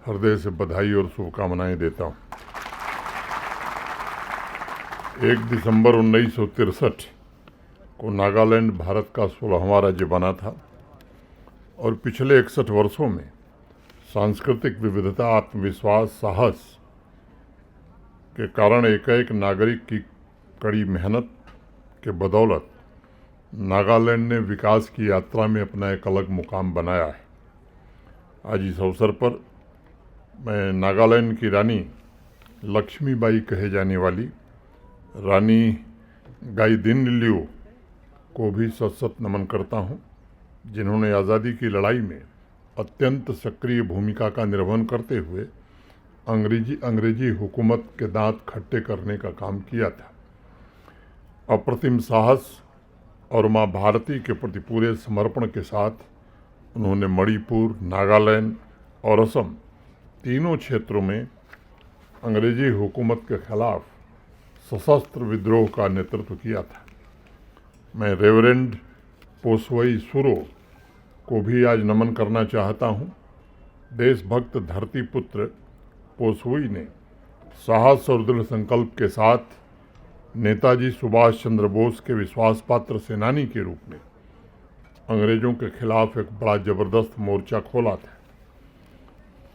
हृदय से बधाई और शुभकामनाएं देता हूँ। 1 दिसंबर 1963 को नागालैंड भारत का 16वां राज्य बना था और पिछले 61 वर्षों में सांस्कृतिक विविधता, आत्मविश्वास, साहस के कारण एक नागरिक की कड़ी मेहनत के बदौलत नागालैंड ने विकास की यात्रा में अपना एक अलग मुकाम बनाया है। आज इस अवसर पर मैं नागालैंड की रानी लक्ष्मीबाई कहे जाने वाली रानी गाइदिन्ल्यू को भी सत नमन करता हूँ, जिन्होंने आज़ादी की लड़ाई में अत्यंत सक्रिय भूमिका का निर्वहन करते हुए अंग्रेजी हुकूमत के दांत खट्टे करने का काम किया था। अप्रतिम साहस और माँ भारती के प्रति पूरे समर्पण के साथ उन्होंने मणिपुर, नागालैंड और असम तीनों क्षेत्रों में अंग्रेजी हुकूमत के खिलाफ सशस्त्र विद्रोह का नेतृत्व किया था। मैं रेवरेंड पोसवई सुरो को भी आज नमन करना चाहता हूँ। देशभक्त धरती पुत्र पोसवई ने साहस और दृढ़ संकल्प के साथ नेताजी सुभाष चंद्र बोस के विश्वास पात्र सेनानी के रूप में अंग्रेजों के खिलाफ एक बड़ा जबरदस्त मोर्चा खोला था।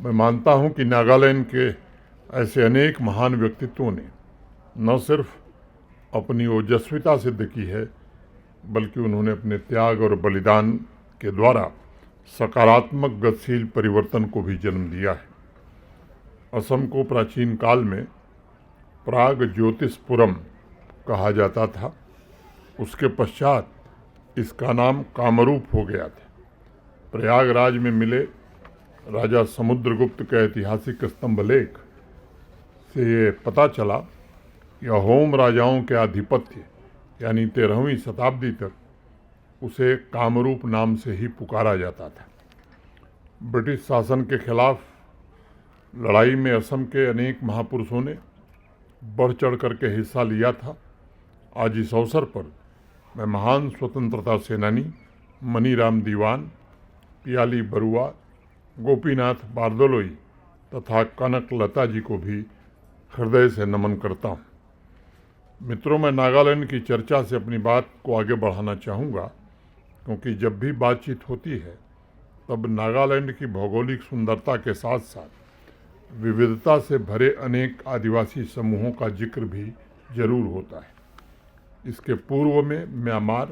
मैं मानता हूं कि नागालैंड के ऐसे अनेक महान व्यक्तित्वों ने न सिर्फ अपनी ओजस्विता सिद्ध की है, बल्कि उन्होंने अपने त्याग और बलिदान के द्वारा सकारात्मक गतिशील परिवर्तन को भी जन्म दिया है। असम को प्राचीन काल में प्राग ज्योतिषपुरम कहा जाता था। उसके पश्चात इसका नाम कामरूप हो गया था। प्रयागराज में मिले राजा समुद्रगुप्त के ऐतिहासिक स्तंभ लेख से ये पता चला कि अहोम राजाओं के आधिपत्य यानी 13वीं शताब्दी तक उसे कामरूप नाम से ही पुकारा जाता था। ब्रिटिश शासन के खिलाफ लड़ाई में असम के अनेक महापुरुषों ने बढ़ चढ़ करके हिस्सा लिया था। आज इस अवसर पर मैं महान स्वतंत्रता सेनानी मनीराम दीवान, पियाली बरुआ, गोपीनाथ बारदोलोई तथा कनक लता जी को भी हृदय से नमन करता हूँ। मित्रों, मैं नागालैंड की चर्चा से अपनी बात को आगे बढ़ाना चाहूँगा, क्योंकि जब भी बातचीत होती है तब नागालैंड की भौगोलिक सुंदरता के साथ साथ विविधता से भरे अनेक आदिवासी समूहों का जिक्र भी जरूर होता है। इसके पूर्व में म्यांमार,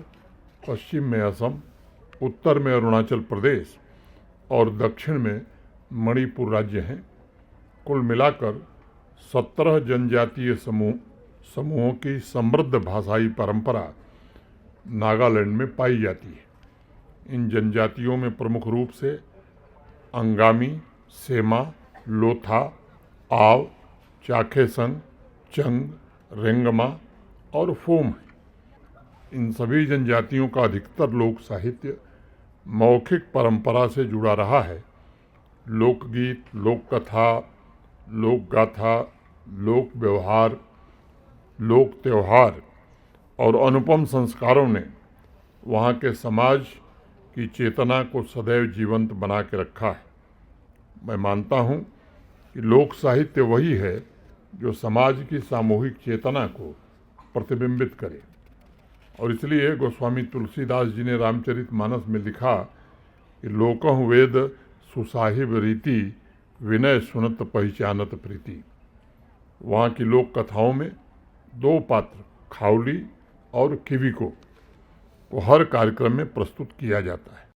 पश्चिम में असम, उत्तर में अरुणाचल प्रदेश और दक्षिण में मणिपुर राज्य हैं। कुल मिलाकर 17 जनजातीय समूहों की समृद्ध भाषाई परंपरा नागालैंड में पाई जाती है। इन जनजातियों में प्रमुख रूप से अंगामी, सेमा, लोथा, आव, चाखेसंग, चंग, रेंगमा और फोम है। इन सभी जनजातियों का अधिकतर लोक साहित्य मौखिक परंपरा से जुड़ा रहा है। लोकगीत, लोक कथा, लोक गाथा, लोक व्यवहार, लोक त्यौहार और अनुपम संस्कारों ने वहाँ के समाज की चेतना को सदैव जीवंत बना के रखा है। मैं मानता हूँ कि लोक साहित्य वही है जो समाज की सामूहिक चेतना को प्रतिबिंबित करे, और इसलिए गोस्वामी तुलसीदास जी ने रामचरितमानस में लिखा कि लोकह वेद सुसाहिब रीति, विनय सुनत पहचानत प्रीति। वहाँ की लोक कथाओं में 2 पात्र खाउली और किविको को हर कार्यक्रम में प्रस्तुत किया जाता है।